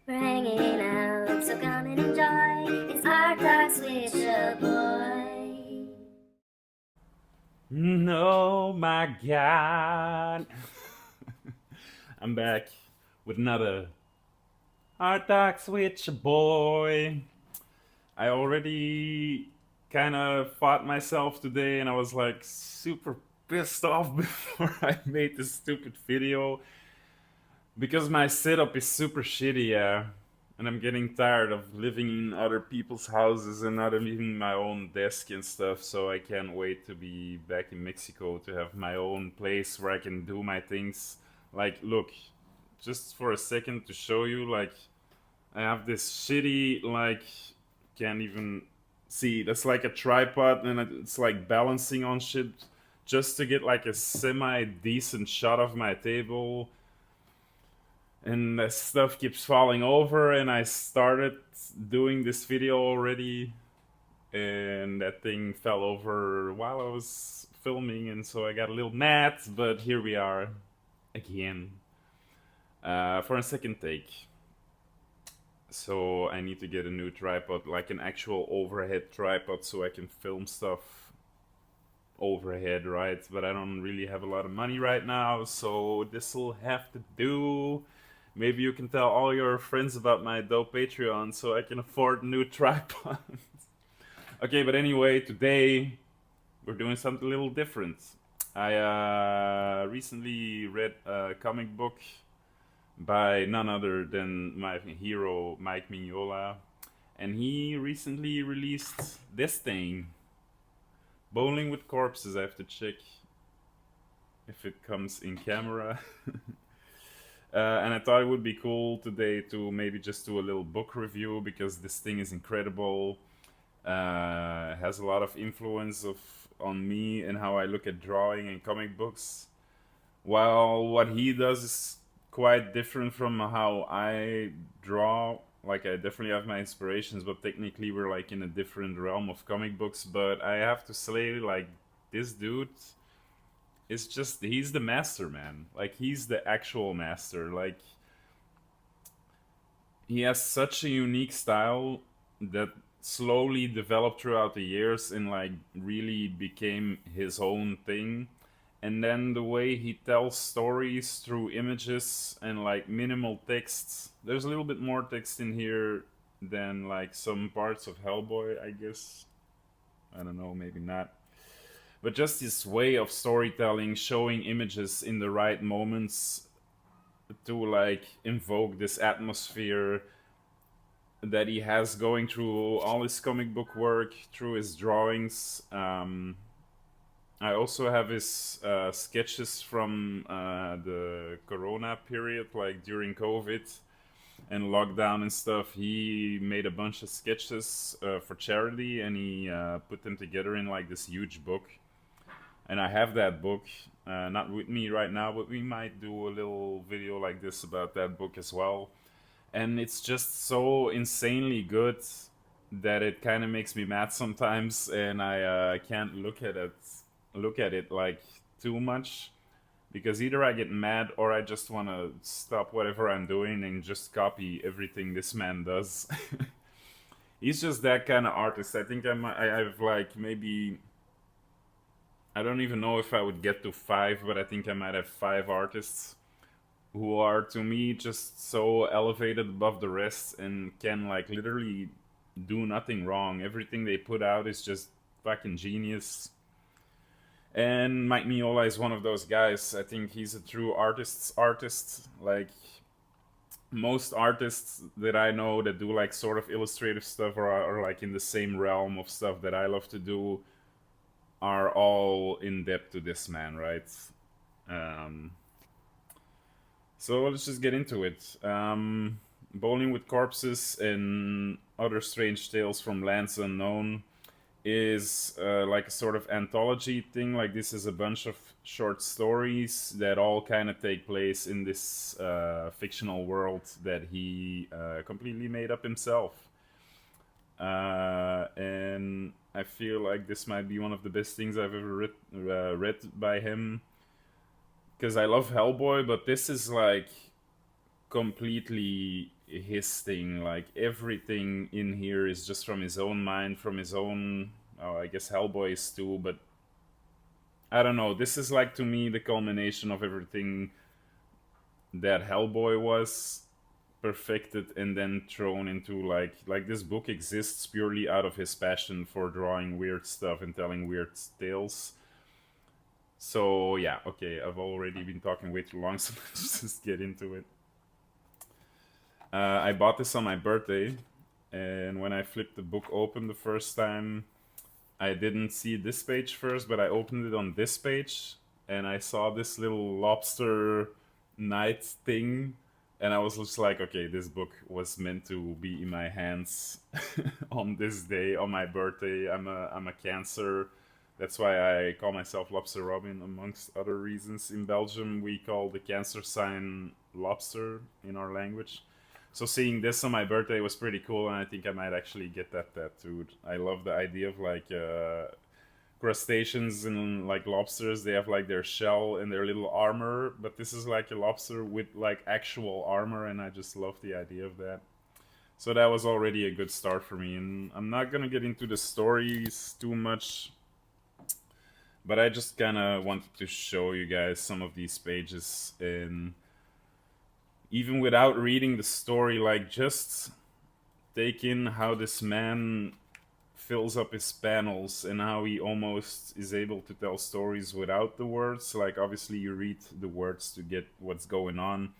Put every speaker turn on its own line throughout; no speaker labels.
We're hanging out, so come and enjoy. It's our Talks with Ya Boi.
No, my God. I'm back with another Hard Talks with Your Boy. I already kind of fought myself today and I was like super pissed off before I made this stupid video because my setup is super shitty, yeah. And I'm getting tired of living in other people's houses and not having my own desk and stuff. So I can't wait to be back in Mexico to have my own place where I can do my things. Like, look, just for a second to show you, like, I have this shitty, like, can't even see. That's like a tripod and it's like balancing on shit just to get like a semi decent shot of my table, and the stuff keeps falling over, and I started doing this video already and that thing fell over while I was filming, and so I got a little mad, but here we are again for a second take. So I need to get a new tripod, like an actual overhead tripod, so I can film stuff overhead, right? But I don't really have a lot of money right now, so this will have to do. Maybe you can tell all your friends about my dope Patreon so I can afford a new tripod. Okay, but anyway, today we're doing something a little different. I recently read a comic book by none other than my hero, Mike Mignola, and he recently released this thing, Bowling with Corpses. I have to check if it comes in camera. And I thought it would be cool today to maybe just do a little book review because this thing is incredible. Has a lot of influence of on me and how I look at drawing and comic books. While what he does is quite different from how I draw. Like, I definitely have my inspirations, but technically we're like in a different realm of comic books. But I have to say, like, this dude is just, he's the master, man. Like, he's the actual master. Like, he has such a unique style that slowly developed throughout the years and like really became his own thing. And then the way he tells stories through images and like minimal texts, there's a little bit more text in here than like some parts of Hellboy, I guess. I don't know, maybe not. But just this way of storytelling, showing images in the right moments to like invoke this atmosphere that he has going through all his comic book work, through his drawings. I also have his sketches from the Corona period, like during COVID and lockdown and stuff. He made a bunch of sketches for charity, and he put them together in like this huge book. And I have that book, not with me right now, but we might do a little video like this about that book as well. And it's just so insanely good that it kind of makes me mad sometimes, and I can't look at it like too much because either I get mad or I just want to stop whatever I'm doing and just copy everything this man does. He's just that kind of artist. I think I've like maybe, I don't even know if I would get to five, but I think I might have five artists who are to me just so elevated above the rest and can like literally do nothing wrong. Everything they put out is just fucking genius. And Mike Mignola is one of those guys. I think he's a true artist's artist. Like, most artists that I know that do like sort of illustrative stuff or are like in the same realm of stuff that I love to do are all in depth to this man, right? Um, So let's just get into it. Bowling with Corpses and Other Strange Tales from Lands Unknown is like a sort of anthology thing. Like, this is a bunch of short stories that all kind of take place in this fictional world that he completely made up himself. And I feel like this might be one of the best things I've ever read by him because I love Hellboy, but this is like completely his thing. Like everything in here is just from his own mind, from his own. Oh, I guess Hellboy is too, but I don't know. This is like to me the culmination of everything that Hellboy was perfected and then thrown into like this book exists purely out of his passion for drawing weird stuff and telling weird tales. So yeah, okay, I've already been talking way too long, so let's just get into it. I bought this on my birthday, and when I flipped the book open the first time, I didn't see this page first, but I opened it on this page, and I saw this little lobster knight thing, and I was just like, okay, this book was meant to be in my hands on this day, on my birthday. I'm a Cancer. That's why I call myself Lobster Robin, amongst other reasons. In Belgium, we call the Cancer sign lobster in our language. So seeing this on my birthday was pretty cool, and I think I might actually get that tattooed. I love the idea of like crustaceans and like lobsters. They have like their shell and their little armor, but this is like a lobster with like actual armor, and I just love the idea of that. So that was already a good start for me, and I'm not gonna get into the stories too much, but I just kind of wanted to show you guys some of these pages, and even without reading the story, like just take in how this man fills up his panels and how he almost is able to tell stories without the words. Like obviously you read the words to get what's going on,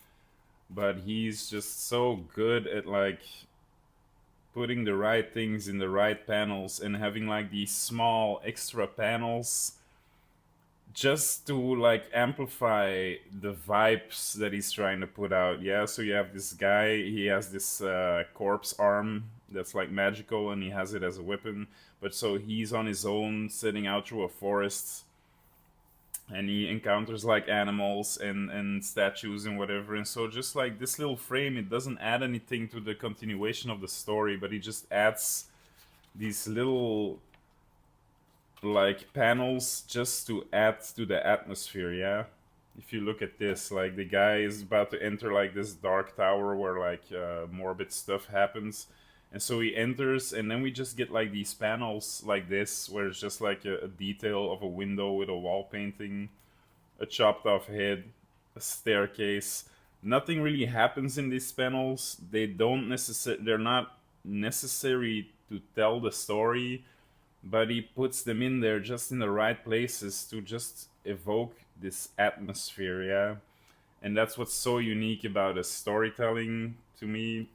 but he's just so good at like putting the right things in the right panels and having like these small extra panels just to like amplify the vibes that he's trying to put out. Yeah, so you have this guy, he has this corpse arm that's like magical and he has it as a weapon, but so he's on his own setting out through a forest, and he encounters like animals and statues and whatever. And so just like this little frame, it doesn't add anything to the continuation of the story, but he just adds these little like panels just to add to the atmosphere. Yeah, if you look at this, like the guy is about to enter like this dark tower where like morbid stuff happens, and so he enters, and then we just get like these panels like this where it's just like a detail of a window with a wall painting, a chopped off head, a staircase. Nothing really happens in these panels. They're not necessary to tell the story, but he puts them in there just in the right places to just evoke this atmosphere. Yeah, and that's what's so unique about a storytelling to me.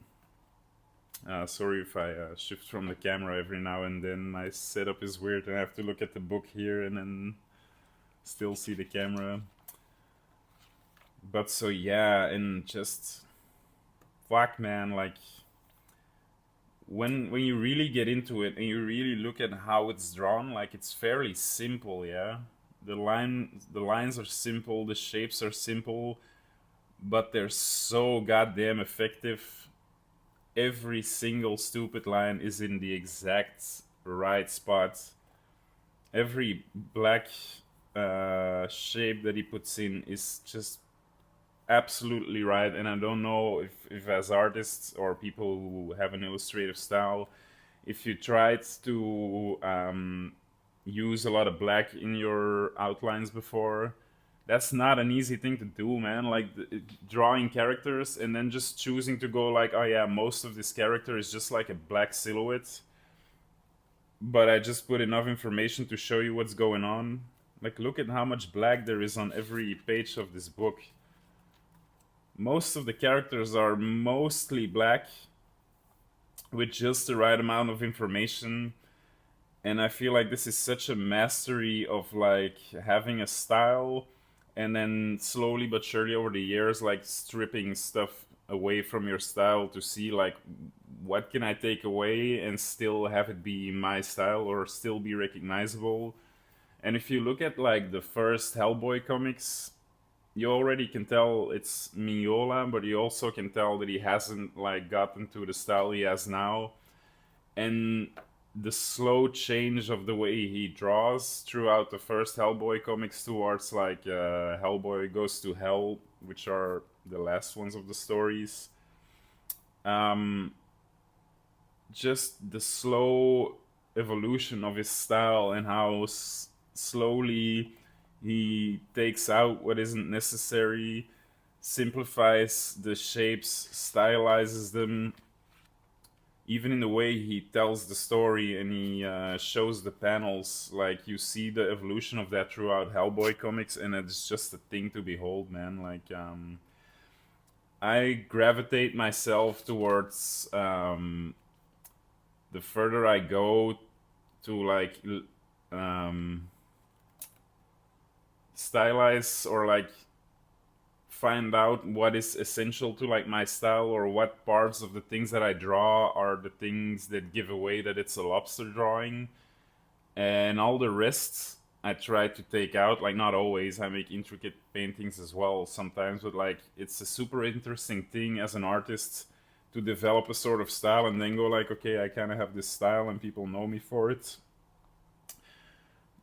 Sorry if I shift from the camera every now and then. My setup is weird and I have to look at the book here and then still see the camera. But so yeah, and just fuck man, like when you really get into it and you really look at how it's drawn, like it's fairly simple. Yeah, the lines are simple, the shapes are simple, but they're so goddamn effective. Every single stupid line is in the exact right spot. Every black shape that he puts in is just absolutely right. And I don't know if as artists or people who have an illustrative style, if you tried to use a lot of black in your outlines before, that's not an easy thing to do, man. Like drawing characters and then just choosing to go like, oh yeah, most of this character is just like a black silhouette, but I just put enough information to show you what's going on. Like look at how much black there is on every page of this book. Most of the characters are mostly black with just the right amount of information, and I feel like this is such a mastery of like having a style and then slowly but surely over the years like stripping stuff away from your style to see like what can I take away and still have it be my style or still be recognizable. And if you look at like the first Hellboy comics, you already can tell it's Mignola, but you also can tell that he hasn't like gotten to the style he has now. And the slow change of the way he draws throughout the first Hellboy comics towards like Hellboy Goes to Hell, which are the last ones of the stories. Um, just the slow evolution of his style and how slowly he takes out what isn't necessary, simplifies the shapes, stylizes them, even in the way he tells the story and he shows the panels. Like you see the evolution of that throughout Hellboy comics, and it's just a thing to behold, man. Like I gravitate myself towards the further I go to like um, stylize or like find out what is essential to like my style, or what parts of the things that I draw are the things that give away that it's a lobster drawing, and all the rest I try to take out. Like not always, I make intricate paintings as well sometimes, but like it's a super interesting thing as an artist to develop a sort of style and then go like, okay, I kind of have this style and people know me for it.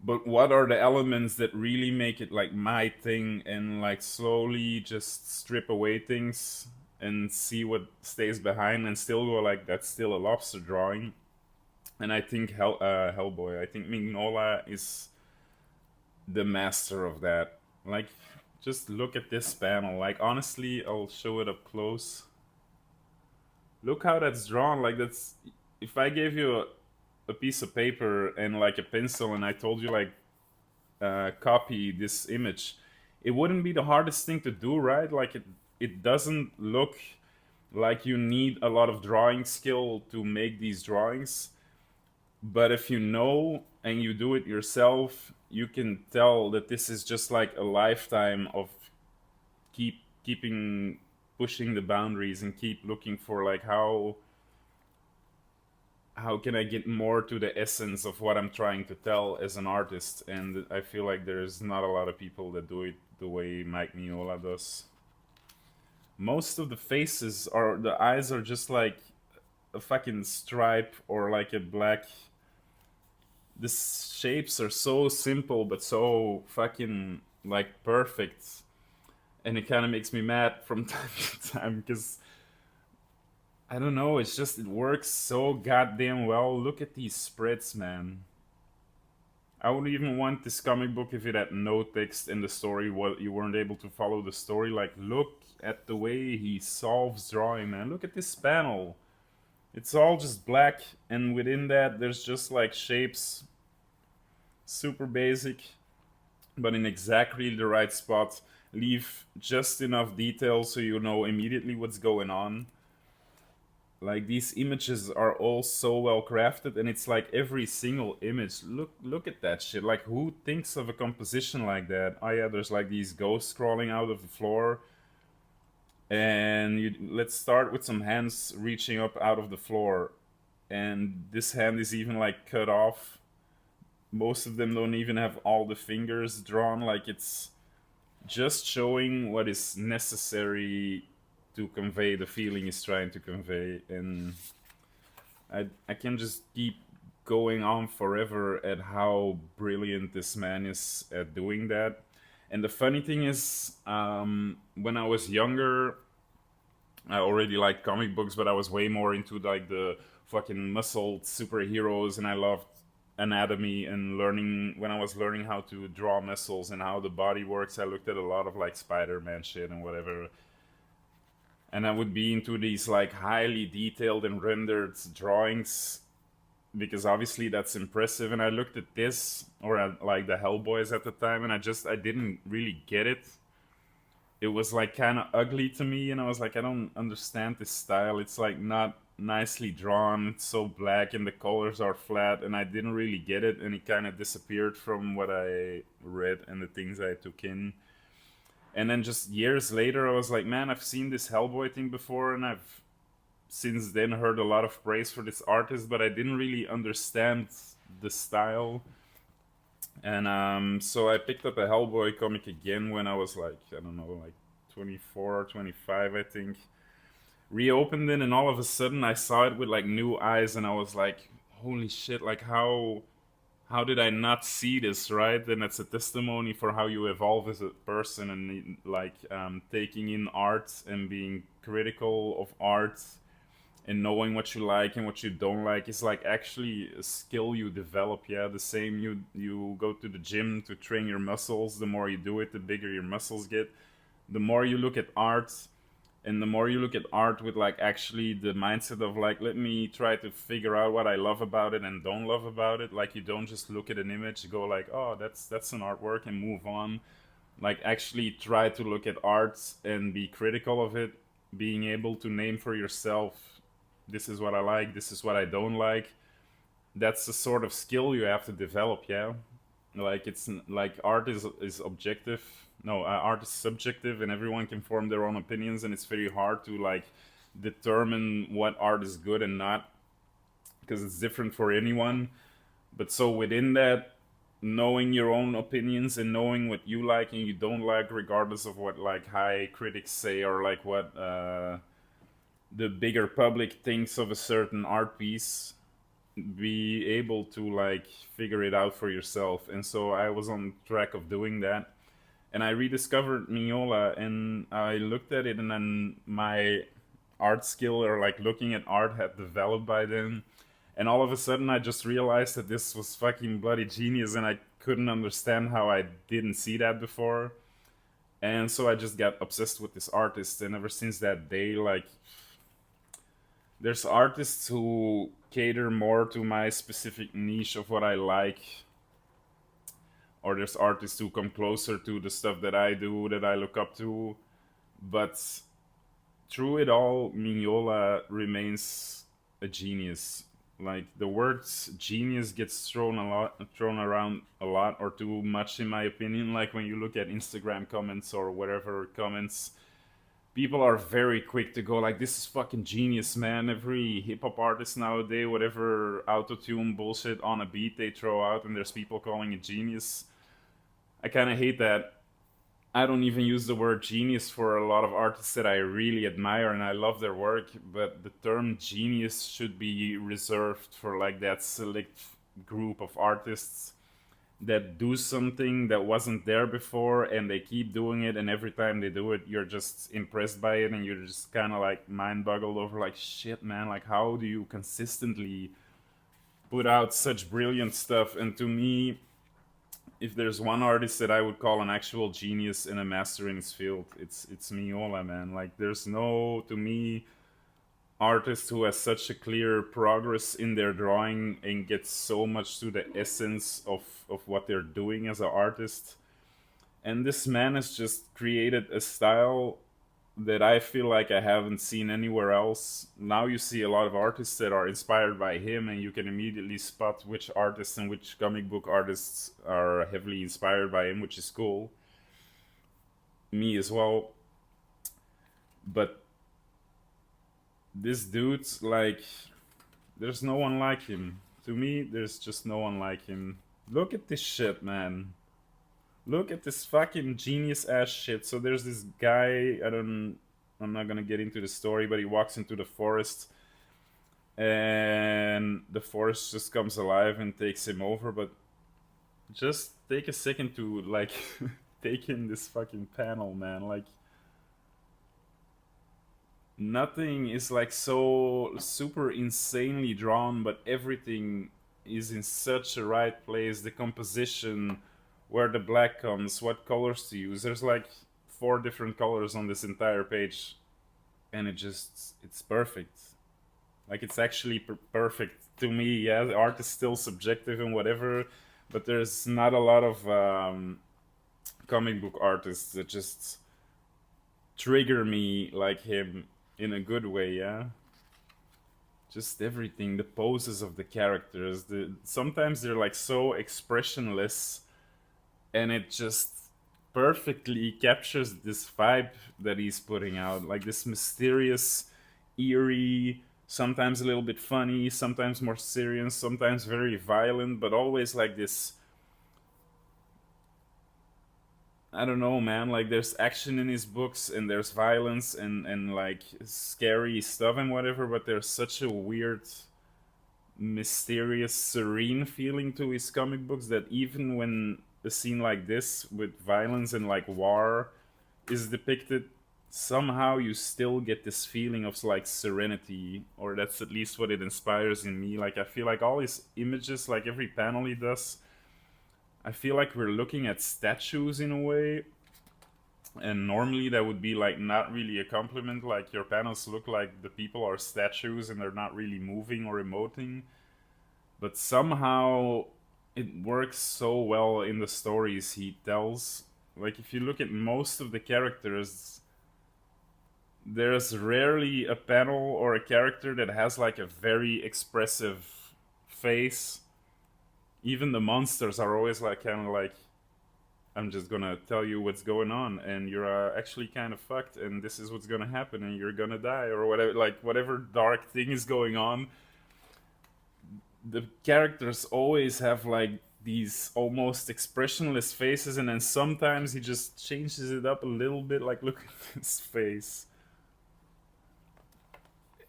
But what are the elements that really make it like my thing, and like slowly just strip away things and see what stays behind and still go like, that's still a lobster drawing. And I think Hellboy, I think Mignola is the master of that. Like, just look at this panel. Like, honestly, I'll show it up close. Look how that's drawn. Like, that's, if I gave you a piece of paper and like a pencil and I told you like copy this image, it wouldn't be the hardest thing to do, right? Like it doesn't look like you need a lot of drawing skill to make these drawings, but if you know and you do it yourself, you can tell that this is just like a lifetime of keeping pushing the boundaries and keep looking for like how can I get more to the essence of what I'm trying to tell as an artist? And I feel like there's not a lot of people that do it the way Mike Mignola does. Most of the faces are, the eyes are just like a fucking stripe or like a black. The shapes are so simple but so fucking like perfect, and it kind of makes me mad from time to time because I don't know. It's just it works so goddamn well. Look at these spreads, man. I would even want this comic book if it had no text in the story. What you weren't able to follow the story. Like, look at the way he solves drawing, man. Look at this panel. It's all just black, and within that, there's just like shapes, super basic, but in exactly the right spot. Leave just enough detail so you know immediately what's going on. Like these images are all so well crafted, and it's like every single image, look at that shit. Like who thinks of a composition like that? Oh yeah, there's like these ghosts crawling out of the floor, and let's start with some hands reaching up out of the floor, and this hand is even like cut off. Most of them don't even have all the fingers drawn. Like it's just showing what is necessary to convey the feeling he's trying to convey. And I can just keep going on forever at how brilliant this man is at doing that. And the funny thing is, when I was younger, I already liked comic books, but I was way more into like the fucking muscled superheroes, and I loved anatomy and learning. When I was learning how to draw muscles and how the body works, I looked at a lot of like Spider-Man shit and whatever, and I would be into these like highly detailed and rendered drawings because obviously that's impressive. And I looked at this, or at, like the Hellboys at the time, and I didn't really get it. It was like kind of ugly to me, and I was like, I don't understand this style. It's like not nicely drawn. It's so black, and the colors are flat, and I didn't really get it. And it kind of disappeared from what I read and the things I took in. And then just years later, I was like, man, I've seen this Hellboy thing before, and I've since then heard a lot of praise for this artist, but I didn't really understand the style. And so I picked up a Hellboy comic again when I was like, I don't know, like 24 or 25, I think. Reopened it, and all of a sudden I saw it with like new eyes, and I was like, holy shit, like how did I not see this, right? Then that's a testimony for how you evolve as a person, and like taking in art and being critical of art and knowing what you like and what you don't like is like actually a skill you develop. Yeah, the same, you go to the gym to train your muscles. The more you do it, the bigger your muscles get. The more you look at art, and the more you look at art with like actually the mindset of like, let me try to figure out what I love about it and don't love about it. Like, you don't just look at an image, go like, oh, that's an artwork, and move on. Like, actually try to look at art and be critical of it, being able to name for yourself, this is what I like, this is what I don't like. That's the sort of skill you have to develop. Yeah, like like art is objective. No, art is subjective, and everyone can form their own opinions, and it's very hard to like determine what art is good and not, because it's different for anyone. But so within that, knowing your own opinions and knowing what you like and you don't like, regardless of what like high critics say, or like what the bigger public thinks of a certain art piece, be able to like figure it out for yourself. And so I was on track of doing that, and I rediscovered Mignola, and I looked at it, and then my art skill, or like looking at art, had developed by then. And all of a sudden I just realized that this was fucking bloody genius, and I couldn't understand how I didn't see that before. And so I just got obsessed with this artist, and ever since that day, like, there's artists who cater more to my specific niche of what I like, or there's artists who come closer to the stuff that I do, that I look up to. But through it all, Mignola remains a genius. Like, the words genius gets thrown around a lot, or too much, in my opinion. Like, when you look at Instagram comments or whatever comments, people are very quick to go like, this is fucking genius, man. Every hip-hop artist nowadays, whatever auto-tune bullshit on a beat they throw out, and there's people calling it genius. I kind of hate that. I don't even use the word genius for a lot of artists that I really admire and I love their work, but the term genius should be reserved for like that select group of artists that do something that wasn't there before, and they keep doing it, and every time they do it you're just impressed by it, and you're just kind of like mind boggled over like, shit, man, like, how do you consistently put out such brilliant stuff? And to me, if there's one artist that I would call an actual genius and a master in his field, it's Mignola, man. Like, there's no, to me, artist who has such a clear progress in their drawing and gets so much to the essence of what they're doing as an artist. And this man has just created a style that I feel like I haven't seen anywhere else. Now you see a lot of artists that are inspired by him, and you can immediately spot which artists and which comic book artists are heavily inspired by him, which is cool. Me as well. But this dude's like, there's no one like him. To me, there's just no one like him. Look at this shit, man. Look at this fucking genius ass shit. So there's this guy, I'm not gonna get into the story, but he walks into the forest, and the forest just comes alive and takes him over. But just take a second to like take in this fucking panel, man. Like, nothing is like so super insanely drawn, but everything is in such a right place. The composition, where the black comes, what colors to use. There's like 4 different colors on this entire page, and it's perfect. Like, it's actually perfect to me. Yeah, the art is still subjective and whatever, but there's not a lot of comic book artists that just trigger me like him in a good way. Yeah, just everything, the poses of the characters, sometimes they're like so expressionless, and it just perfectly captures this vibe that he's putting out, like this mysterious, eerie, sometimes a little bit funny, sometimes more serious, sometimes very violent, but always like this. I don't know, man. Like, there's action in his books, and there's violence, and like scary stuff and whatever, but there's such a weird mysterious, serene feeling to his comic books that even when a scene like this with violence and like war is depicted, somehow you still get this feeling of like serenity, or that's at least what it inspires in me. Like I feel like all his images, like every panel he does, I feel like we're looking at statues in a way, and normally that would be like not really a compliment. Like your panels look like the people are statues and they're not really moving or emoting, but somehow it works so well in the stories he tells. Like if you look at most of the characters, there's rarely a panel or a character that has like a very expressive face. Even the monsters are always like kind of like, I'm just gonna tell you what's going on, and you're actually kind of fucked, and this is what's gonna happen, and you're gonna die, or whatever. Like whatever dark thing is going on, the characters always have like these almost expressionless faces, and then sometimes he just changes it up a little bit. Like look at his face,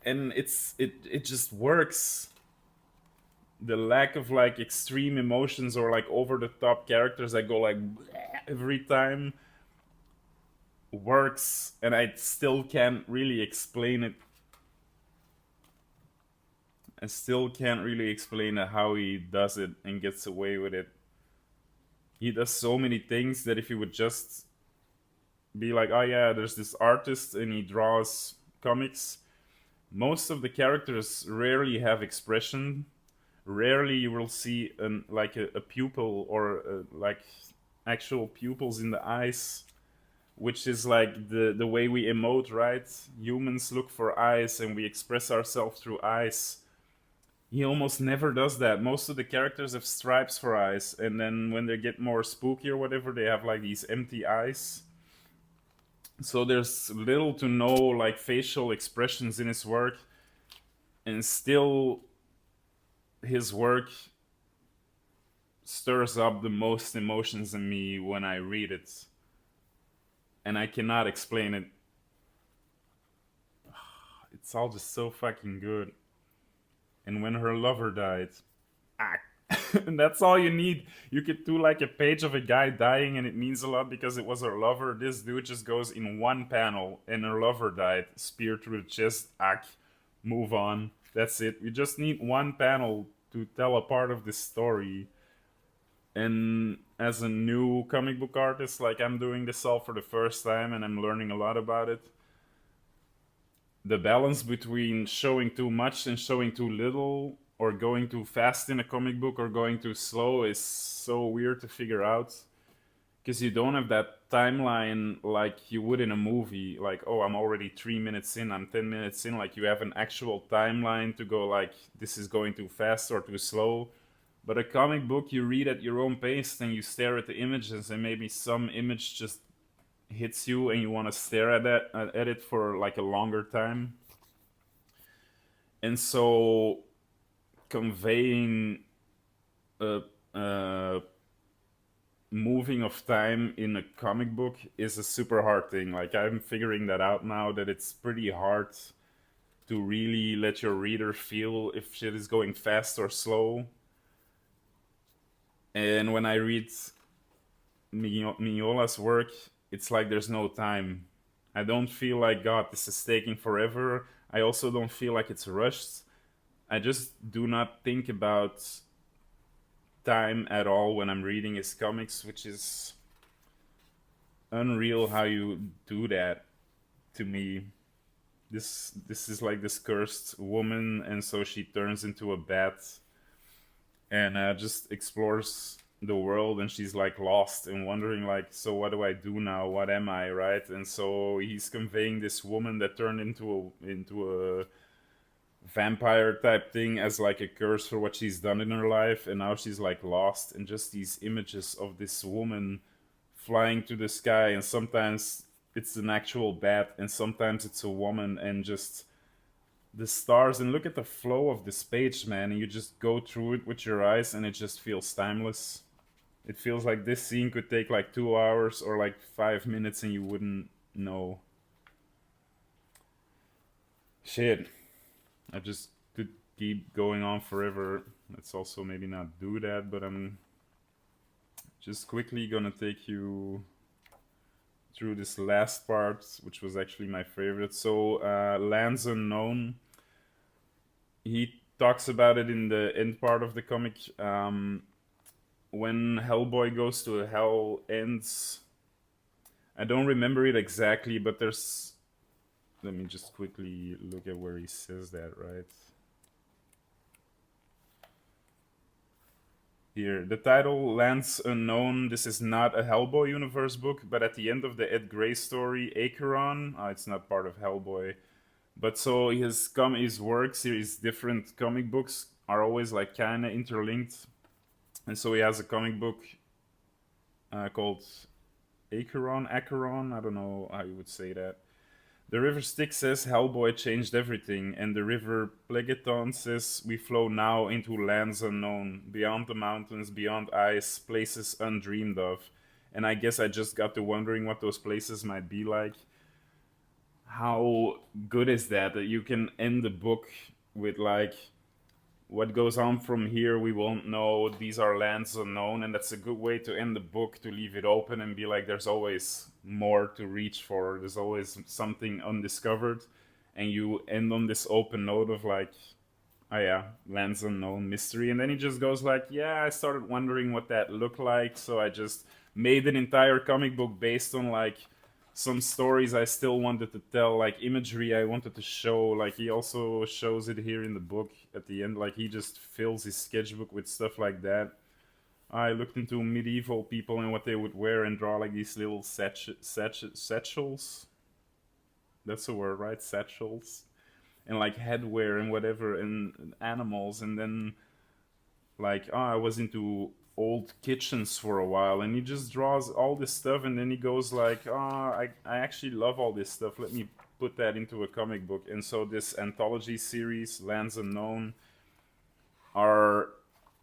and it just works. The lack of like extreme emotions or like over the top characters that go like every time works, and I still can't really explain it. I still can't really explain how he does it and gets away with it. He does so many things that if he would just be like, oh yeah, there's this artist and he draws comics, most of the characters rarely have expression. Rarely you will see like a pupil or like actual pupils in the eyes, which is like the way we emote, right? Humans look for eyes and we express ourselves through eyes. He almost never does that. Most of the characters have stripes for eyes, and then when they get more spooky or whatever, they have like these empty eyes. So there's little to no like facial expressions in his work, and still his work stirs up the most emotions in me when I read it, and I cannot explain it. It's all just so fucking good. And when her lover died, ah, and that's all you need. You could do like a page of a guy dying, and it means a lot because it was her lover. This dude just goes in one panel, and her lover died, spear through the chest. Move on. That's it. We just need one panel to tell a part of this story. And as a new comic book artist, like I'm doing this all for the first time, and I'm learning a lot about it. The balance between showing too much and showing too little, or going too fast in a comic book or going too slow, is so weird to figure out, because you don't have that timeline like you would in a movie. Like, oh, I'm already 3 minutes in, I'm 10 minutes in. Like you have an actual timeline to go like, this is going too fast or too slow. But a comic book, you read at your own pace and you stare at the images, and maybe some image just hits you and you want to stare at it for like a longer time. And so conveying a, a moving of time in a comic book is a super hard thing. Like I'm figuring that out now, that it's pretty hard to really let your reader feel if shit is going fast or slow. And when I read Mignola's work, it's like there's no time. I don't feel like, God, this is taking forever. I also don't feel like it's rushed. I just do not think about time at all when I'm reading his comics, which is unreal how you do that to me. This is like this cursed woman, and so she turns into a bat and just explores the world, and she's like lost and wondering like, so what do I do now, what am I, right? And so he's conveying this woman that turned into a vampire type thing as like a curse for what she's done in her life, and now she's like lost, and just these images of this woman flying to the sky, and sometimes it's an actual bat and sometimes it's a woman, and just the stars. And look at the flow of this page, man, and you just go through it with your eyes and it just feels timeless. It feels like this scene could take like 2 hours or like 5 minutes and you wouldn't know. Shit, I just could keep going on forever. Let's also maybe not do that, but I'm just quickly gonna take you through this last part, which was actually my favorite. So, Lands Unknown, he talks about it in the end part of the comic. When Hellboy goes to Hell ends, I don't remember it exactly, but there's. Let me just quickly look at where he says that, right? Here, the title Lands Unknown. This is not a Hellboy universe book, but at the end of the Ed Gray story, Acheron, it's not part of Hellboy. But so his works, his different comic books are always like kind of interlinked, and so he has a comic book called Acheron. I don't know how you would say that. The river Styx says Hellboy changed everything, and the river Plegeton says we flow now into lands unknown, beyond the mountains, beyond ice, places undreamed of. And I guess I just got to wondering what those places might be like. How good is that you can end the book with like what goes on from here we won't know, these are lands unknown, and that's a good way to end the book, to leave it open and be like there's always more to reach for, there's always something undiscovered, and you end on this open note of like, oh yeah, lands unknown, mystery. And then he just goes like, yeah, I started wondering what that looked like, so I just made an entire comic book based on like some stories I still wanted to tell, like imagery I wanted to show. Like he also shows it here in the book at the end. Like he just fills his sketchbook with stuff like that. I looked into medieval people and what they would wear and draw like these little satchels. That's the word, right? Satchels. And like headwear and whatever, and animals. And then like, I was into old kitchens for a while, and he just draws all this stuff, and then he goes like, I actually love all this stuff, let me put that into a comic book. And so this anthology series, Lands Unknown, are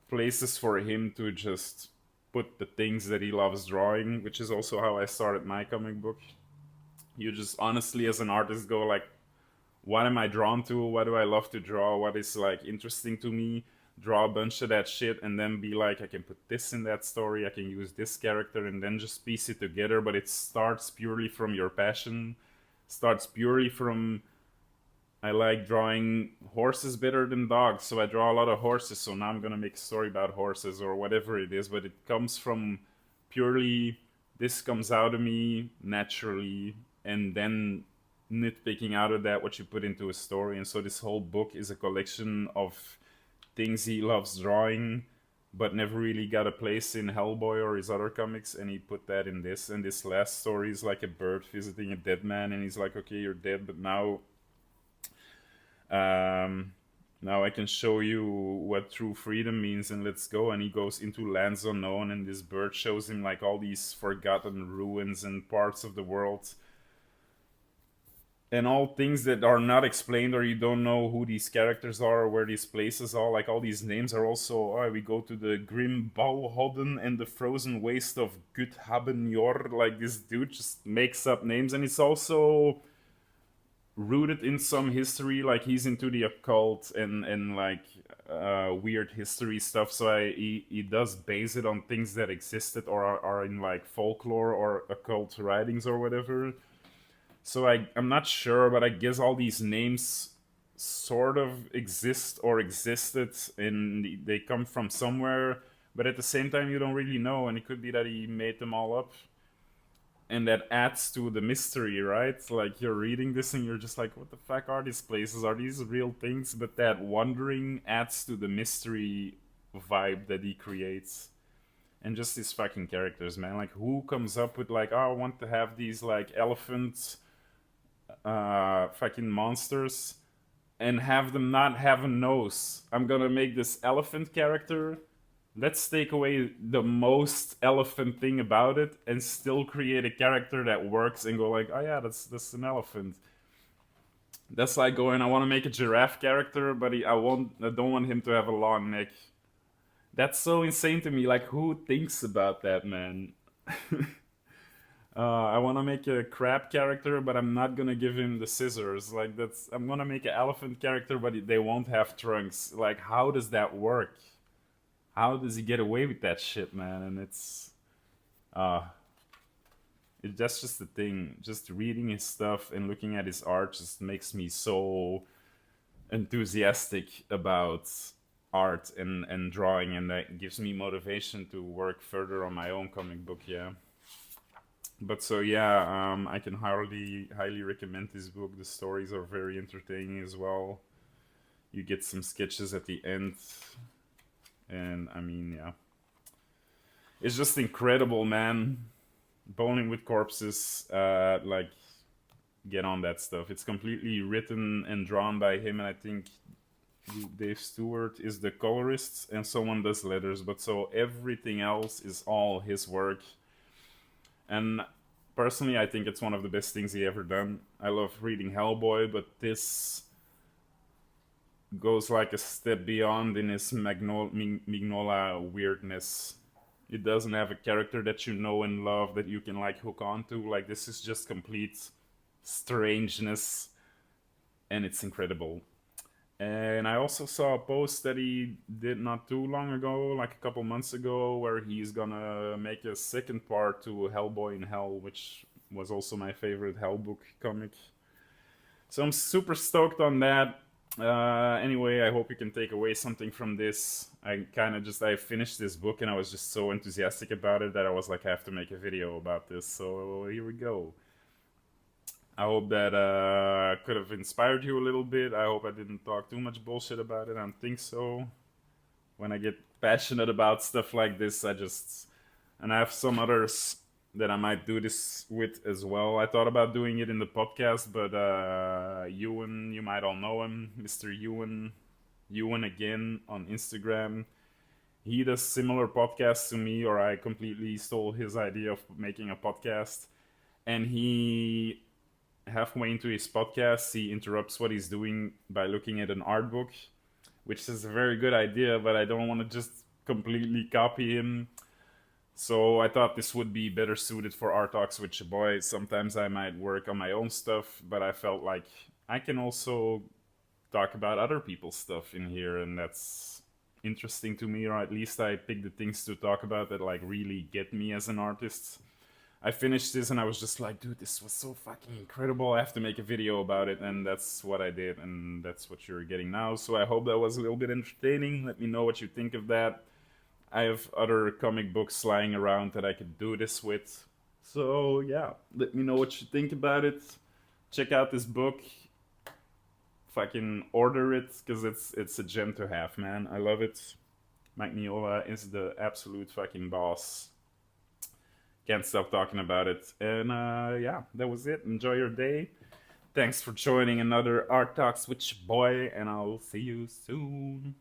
places for him to just put the things that he loves drawing, which is also how I started my comic book. You just honestly as an artist go like, what am I drawn to, what do I love to draw, what is like interesting to me, draw a bunch of that shit, and then be like, I can put this in that story, I can use this character, and then just piece it together. But it starts purely from your passion, starts purely from, I like drawing horses better than dogs, so I draw a lot of horses, so now I'm gonna make a story about horses or whatever it is. But it comes from purely, this comes out of me naturally, and then nitpicking out of that what you put into a story. And so this whole book is a collection of things he loves drawing but never really got a place in Hellboy or his other comics, and he put that in this. And this last story is like a bird visiting a dead man, and he's like, okay, you're dead, but now I can show you what true freedom means, and let's go. And he goes into lands unknown, and this bird shows him like all these forgotten ruins and parts of the world, and all things that are not explained, or you don't know who these characters are or where these places are. Like all these names are also, we go to the grim Bauhodden and the frozen waste of Guthabenjord. Like this dude just makes up names, and it's also rooted in some history. Like he's into the occult and like weird history stuff, so he does base it on things that existed or are in like folklore or occult writings or whatever. So I'm not sure, but I guess all these names sort of exist or existed, and they come from somewhere. But at the same time, you don't really know, and it could be that he made them all up, and that adds to the mystery, right? Like you're reading this and you're just like, what the fuck are these places? Are these real things? But that wondering adds to the mystery vibe that he creates. And just these fucking characters, man. Like who comes up with like, oh, I want to have these like elephants fucking monsters and have them not have a nose. I'm gonna make this elephant character. Let's take away the most elephant thing about it and still create a character that works and go like, oh yeah, that's an elephant. That's like going, I want to make a giraffe character, but I don't want him to have a long neck. That's so insane to me. Like who thinks about that, man? I want to make a crab character, but I'm not gonna give him the scissors. Like that's, I'm gonna make an elephant character, but they won't have trunks. Like, how does that work? How does he get away with that shit, man? And uh, that's just the thing. Just reading his stuff and looking at his art just makes me so enthusiastic about art and drawing, and that gives me motivation to work further on my own comic book. Yeah. But so yeah, I can highly recommend this book. The stories are very entertaining as well. You get some sketches at the end, and I mean, yeah, it's just incredible, man. Bowling with corpses, like, get on that stuff. It's completely written and drawn by him, and I think Dave Stewart is the colorist, and someone does letters. But so everything else is all his work, and personally, I think it's one of the best things he ever done. I love reading Hellboy, but this goes like a step beyond in his Mignola weirdness. It doesn't have a character that you know and love that you can like hook onto. Like, this is just complete strangeness, and it's incredible. And I also saw a post that he did not too long ago, like a couple months ago, where he's gonna make a second part to Hellboy in Hell, which was also my favorite Hellbook comic. So I'm super stoked on that. Anyway, I hope you can take away something from this. I finished this book and I was just so enthusiastic about it that I was like, I have to make a video about this. So here we go. I hope that could have inspired you a little bit. I hope I didn't talk too much bullshit about it. I don't think so. When I get passionate about stuff like this, and I have some others that I might do this with as well. I thought about doing it in the podcast, but Ewan, you might all know him, Mr. Ewan again on Instagram. He does similar podcasts to me, or I completely stole his idea of making a podcast. And he, halfway into his podcast, he interrupts what he's doing by looking at an art book, which is a very good idea, but I don't want to just completely copy him. So I thought this would be better suited for our Talks with Ya Boi. Sometimes I might work on my own stuff, but I felt like I can also talk about other people's stuff in here, and that's interesting to me, or at least I pick the things to talk about that like really get me as an artist. I finished this and I was just like, dude, this was so fucking incredible. I have to make a video about it, and that's what I did, and that's what you're getting now. So I hope that was a little bit entertaining. Let me know what you think of that. I have other comic books lying around that I could do this with. So yeah, let me know what you think about it. Check out this book. Fucking order it, because it's a gem to have, man. I love it. Mignola is the absolute fucking boss. Can't stop talking about it. And yeah, that was it. Enjoy your day. Thanks for joining another Art Talks with Ya Boi, and I'll see you soon.